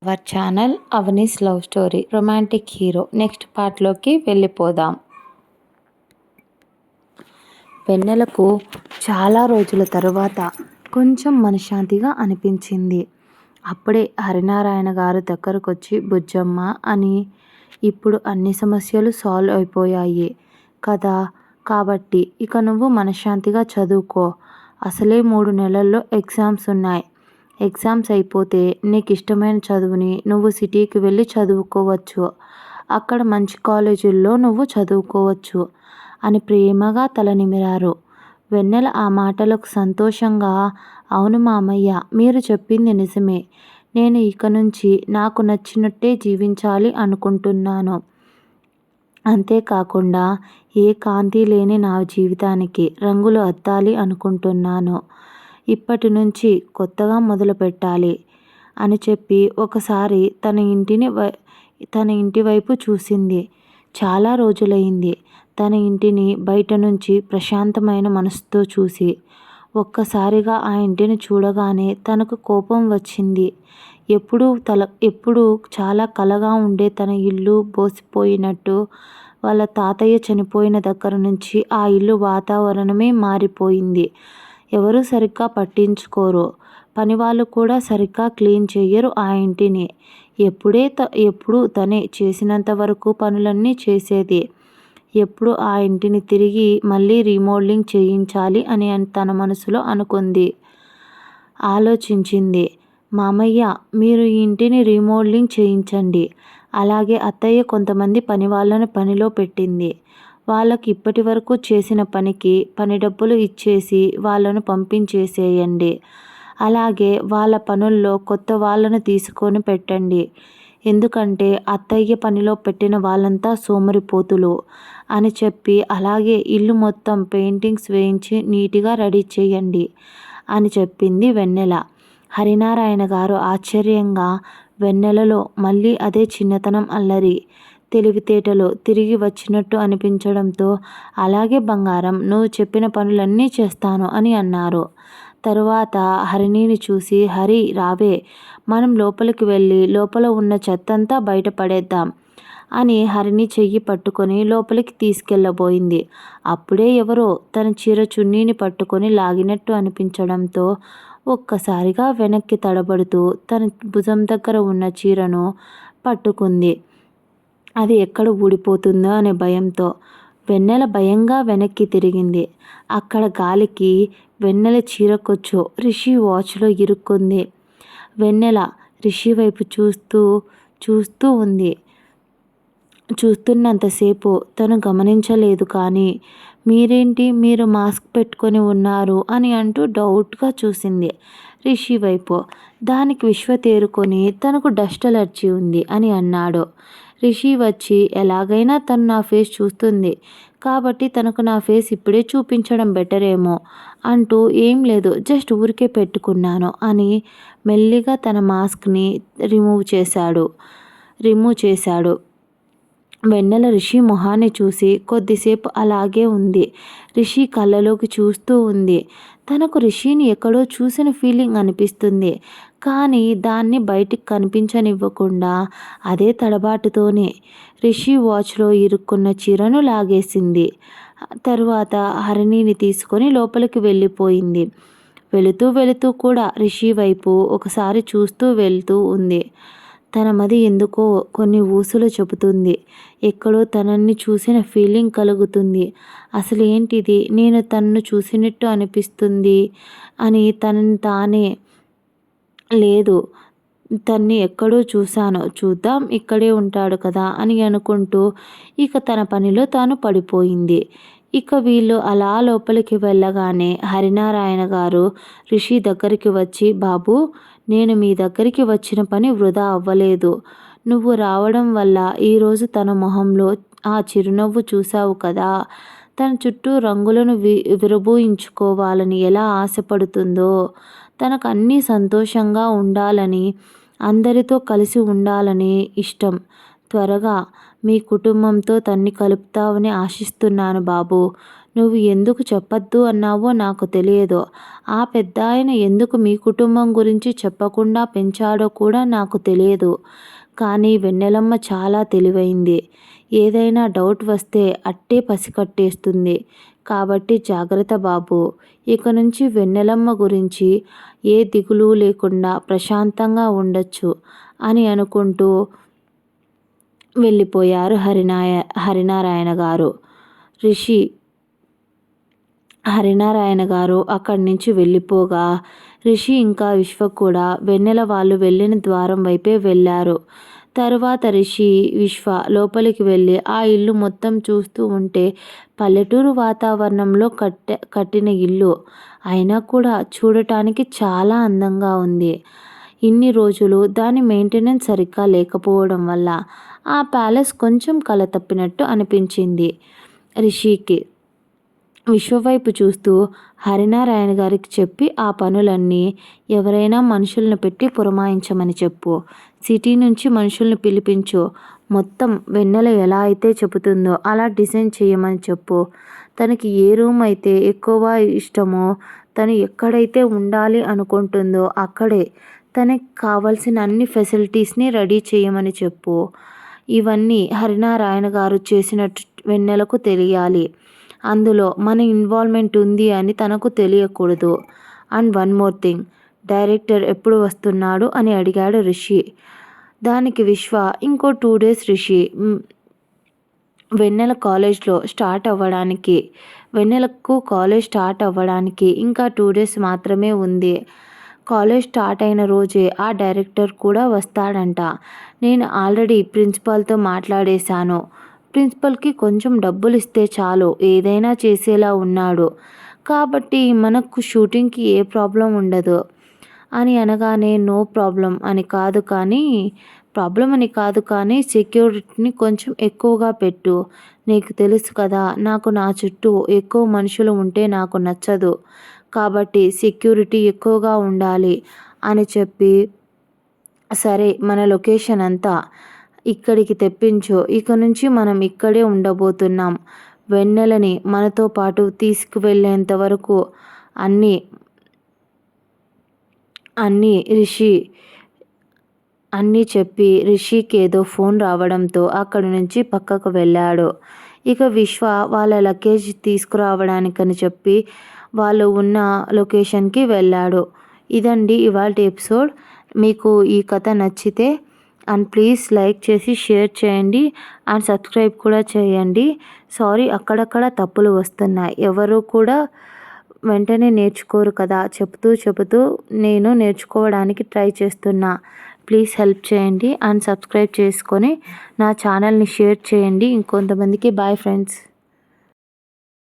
Hour channel Avani's love story romantic hero next పార్ట్లోకి వెళ్ళిపోదాం. వెన్నెలకు చాలా రోజుల తరువాత కొంచెం మనశ్శాంతిగా అనిపించింది. అప్పుడే హరినారాయణ గారు దగ్గరకొచ్చి బుజ్జమ్మ అని ఇప్పుడు అన్ని సమస్యలు సాల్వ్ అయిపోయాయి కదా, కాబట్టి ఇక నువ్వు మనశ్శాంతిగా చదువుకో. అసలే 3 నెలల్లో ఎగ్జామ్స్ ఉన్నాయి. ఎగ్జామ్స్ అయిపోతే నీకు ఇష్టమైన చదువుని నువ్వు సిటీకి వెళ్ళి చదువుకోవచ్చు. అక్కడ మంచి కాలేజీల్లో నువ్వు చదువుకోవచ్చు అని ప్రేమగా తల నిమిరారు. వెన్నెల ఆ మాటలకు సంతోషంగా అవును మామయ్య, మీరు చెప్పింది నిజమే. నేను ఇక నుంచి నాకు నచ్చినట్టే జీవించాలి అనుకుంటున్నాను. అంతేకాకుండా ఏ కాంతి లేని నా జీవితానికి రంగులు అద్దాలి అనుకుంటున్నాను. ఇప్పటి నుంచి కొత్తగా మొదలుపెట్టాలి అని చెప్పి ఒకసారి తన ఇంటి వైపు చూసింది. చాలా రోజులైంది తన ఇంటిని బయట నుంచి ప్రశాంతమైన మనసుతో చూసి. ఒక్కసారిగా ఆ ఇంటిని చూడగానే తనకు కోపం వచ్చింది. ఎప్పుడూ చాలా కలగా ఉండే తన ఇల్లు బోసిపోయినట్టు, వాళ్ళ తాతయ్య చనిపోయిన దగ్గర నుంచి ఆ ఇల్లు వాతావరణమే మారిపోయింది. ఎవరూ సరిగ్గా పట్టించుకోరు. పనివాళ్ళు కూడా సరిగ్గా క్లీన్ చెయ్యరు ఆ ఇంటిని. ఎప్పుడూ తనే చేసినంత వరకు పనులన్నీ చేసేది. ఎప్పుడు ఆ ఇంటిని తిరిగి మళ్ళీ రీమోడలింగ్ చేయించాలి అని తన మనసులో అనుకుంది. ఆలోచించింది. మామయ్య, మీరు ఈ ఇంటిని రీమోడలింగ్ చేయించండి. అలాగే అత్తయ్య కొంతమంది పనివాళ్ళను పనిలో పెట్టింది. వాళ్ళకి ఇప్పటి వరకు చేసిన పనికి పని డబ్బులు ఇచ్చేసి వాళ్ళను పంపించేసేయండి. అలాగే వాళ్ళ పనుల్లో కొత్త వాళ్ళను తీసుకొని పెట్టండి. ఎందుకంటే అత్తయ్య పనిలో పెట్టిన వాళ్ళంతా సోమరిపోతులు అని చెప్పి, అలాగే ఇల్లు మొత్తం పెయింటింగ్స్ వేయించి నీట్గా రెడీ చేయండి అని చెప్పింది వెన్నెల. హరినారాయణ గారు ఆశ్చర్యంగా వెన్నెలలో మళ్ళీ అదే చిన్నతనం అల్లరి, తెలివితేటలు తిరిగి వచ్చినట్టు అనిపించడంతో అలాగే బంగారం, నువ్వు చెప్పిన పనులన్నీ చేస్తాను అని అన్నారు. తరువాత హరిణిని చూసి, హరి రావే, మనం లోపలికి వెళ్ళి లోపల ఉన్న చెత్తంతా బయట పడేద్దాం అని హరిణి చెయ్యి పట్టుకొని లోపలికి తీసుకెళ్ళబోయింది. అప్పుడే ఎవరో తన చీర చున్నీని పట్టుకొని లాగినట్టు అనిపించడంతో ఒక్కసారిగా వెనక్కి తడబడుతూ తన భుజం దగ్గర ఉన్న చీరను పట్టుకుంది. అది ఎక్కడ ఊడిపోతుందో అనే భయంతో వెన్నెల భయంగా వెనక్కి తిరిగింది. అక్కడ గాలికి వెన్నెల చీరకొచ్చు రిషి వాచ్లో ఇరుక్కుంది. వెన్నెల రిషి వైపు చూస్తూ ఉంది. చూస్తున్నంతసేపు తను గమనించలేదు. కానీ మీరేంటి, మీరు మాస్క్ పెట్టుకొని ఉన్నారు అని అంటూ డౌట్గా చూసింది రిషి వైపు. దానికి విశ్వ తేరుకొని తనకు డస్ట్ అలర్జీ ఉంది అని అన్నాడు. రిషి వచ్చి, ఎలాగైనా తను నా ఫేస్ చూస్తుంది కాబట్టి తనకు నా ఫేస్ ఇప్పుడే చూపించడం బెటర్ ఏమో అంటూ, ఏం లేదు జస్ట్ ఊరికే పెట్టుకున్నాను అని మెల్లిగా తన మాస్క్ని రిమూవ్ చేశాడు. వెన్నెల రిషి మొహాన్ని చూసి కొద్దిసేపు అలాగే ఉంది. రిషి కళ్ళలోకి చూస్తూ ఉంది. తనకు రిషిని ఎక్కడో చూసిన ఫీలింగ్ అనిపిస్తుంది. కానీ దాన్ని బయటికి కనిపించనివ్వకుండా అదే తడబాటుతోనే రిషి వాచ్లో ఇరుక్కున్న చీరను లాగేసింది. తరువాత హరిణిని తీసుకొని లోపలికి వెళ్ళిపోయింది. వెళుతూ కూడా రిషి వైపు ఒకసారి చూస్తూ వెళ్తూ ఉంది. తన మది ఎందుకో కొన్ని ఊసులు చెబుతుంది. ఎక్కడో తనని చూసిన ఫీలింగ్ కలుగుతుంది. అసలు ఏంటిది, నేను తనను చూసినట్టు అనిపిస్తుంది అని తనని తానే, లేదు తన్ని ఎక్కడో చూశాను, చూద్దాం ఇక్కడే ఉంటాడు కదా అని అనుకుంటూ ఇక తన పనిలో తాను పడిపోయింది. ఇక వీళ్ళు అలా లోపలికి వెళ్ళగానే హరినారాయణ గారు రిషి దగ్గరికి వచ్చి, బాబు, నేను మీ దగ్గరికి వచ్చిన పని వృధా అవ్వలేదు. నువ్వు రావడం వల్ల ఈరోజు తన మొహంలో ఆ చిరునవ్వు చూశావు కదా, తన చుట్టూ రంగులను విరబూయించుకోవాలని ఎలా ఆశపడుతుందో, తనకు అన్నీ సంతోషంగా ఉండాలని, అందరితో కలిసి ఉండాలని ఇష్టం. త్వరగా మీ కుటుంబంతో తన్ని కలుపుతావని ఆశిస్తున్నాను బాబు. నువ్వు ఎందుకు చెప్పొద్దు అన్నావో నాకు తెలియదు. ఆ పెద్దాయన ఎందుకు మీ కుటుంబం గురించి చెప్పకుండా పెంచాడో కూడా నాకు తెలియదు. కానీ వెన్నెలమ్మ చాలా తెలివైంది. ఏదైనా డౌట్ వస్తే అట్టే పసికట్టేస్తుంది. కాబట్టి జాగ్రత్త బాబూ. ఇక నుంచి వెన్నెలమ్మ గురించి ఏ దిగులు లేకుండా ప్రశాంతంగా ఉండొచ్చు అని అనుకుంటూ వెళ్ళిపోయారు హరినారాయణ గారు. హరినారాయణ గారు అక్కడి నుంచి వెళ్ళిపోగా రిషి ఇంకా విశ్వ కూడా వెన్నెల వాళ్ళు వెళ్ళిన ద్వారం వైపే వెళ్ళారు. తరువాత రిషి, విశ్వ లోపలికి వెళ్ళి ఆ ఇల్లు మొత్తం చూస్తూ ఉంటే పల్లెటూరు వాతావరణంలో కట్టిన ఇల్లు అయినా కూడా చూడటానికి చాలా అందంగా ఉంది. ఇన్ని రోజులు దాని మెయింటెనెన్స్ సరిగ్గా లేకపోవడం వల్ల ఆ ప్యాలెస్ కొంచెం కళ తప్పినట్టు అనిపించింది రిషికి. విశ్వవైపు చూస్తూ హరినారాయణ గారికి చెప్పి ఆ పనులన్నీ ఎవరైనా మనుషులను పెట్టి పురమాయించమని చెప్పు. సిటీ నుంచి మనుషుల్ని పిలిపించు. మొత్తం వెన్నెల ఎలా అయితే చెబుతుందో అలా డిజైన్ చేయమని చెప్పు. తనకి ఏ రూమ్ అయితే ఎక్కువ ఇష్టమో, తను ఎక్కడైతే ఉండాలి అనుకుంటుందో అక్కడే తనకి కావాల్సిన అన్ని ఫెసిలిటీస్ని రెడీ చేయమని చెప్పు. ఇవన్నీ హరినారాయణ గారు చేసినట్టు వెన్నెలకు తెలియాలి. అందులో మన ఇన్వాల్వ్మెంట్ ఉంది అని తనకు తెలియకూడదు. And one more thing, director ఎప్పుడు వస్తున్నాడు అని అడిగాడు రిషి. దానికి విశ్వ ఇంకో 2 days రిషి. వెన్నెలకు కాలేజ్ స్టార్ట్ అవ్వడానికి ఇంకా 2 days మాత్రమే ఉంది. కాలేజ్ స్టార్ట్ అయిన రోజే ఆ డైరెక్టర్ కూడా వస్తాడంట. నేను ఆల్రెడీ ప్రిన్సిపాల్తో మాట్లాడేశాను. ప్రిన్సిపల్కి కొంచెం డబ్బులు ఇస్తే చాలు ఏదైనా చేసేలా ఉన్నాడు. కాబట్టి మనకు షూటింగ్కి ఏ ప్రాబ్లం ఉండదు అని అనగానే నో ప్రాబ్లం అని కాదు కానీ సెక్యూరిటీని కొంచెం ఎక్కువగా పెట్టు. నీకు తెలుసు కదా, నాకు నా చుట్టూ ఎక్కువ మనుషులు ఉంటే నాకు నచ్చదు. కాబట్టి సెక్యూరిటీ ఎక్కువగా ఉండాలి అని చెప్పి, సరే మన లొకేషన్ అంతా ఇక్కడికి తెప్పించు. ఇక నుంచి మనం ఇక్కడే ఉండబోతున్నాం. వెన్నెలని మనతో పాటు తీసుకువెళ్ళేంత వరకు అన్నీ చెప్పి రిషికి ఏదో ఫోన్ రావడంతో అక్కడి నుంచి పక్కకు వెళ్ళాడు. ఇక విశ్వ వాళ్ళ లగేజ్ తీసుకురావడానికని చెప్పి వాళ్ళు ఉన్న లొకేషన్కి వెళ్ళాడు. ఇదండి ఇవాల్టి ఎపిసోడ్. మీకు ఈ కథ నచ్చితే అండ్ ప్లీజ్ లైక్ చేసి షేర్ చేయండి అండ్ సబ్స్క్రైబ్ కూడా చేయండి. సారీ, అక్కడక్కడ తప్పులు వస్తున్నాయి. ఎవరు కూడా వెంటనే నేర్చుకోరు కదా. చెబుతూ నేను నేర్చుకోవడానికి ట్రై చేస్తున్నా. ప్లీజ్ హెల్ప్ చేయండి అండ్ సబ్స్క్రైబ్ చేసుకొని నా ఛానల్ని షేర్ చేయండి ఇంకొంతమందికి. Bye friends.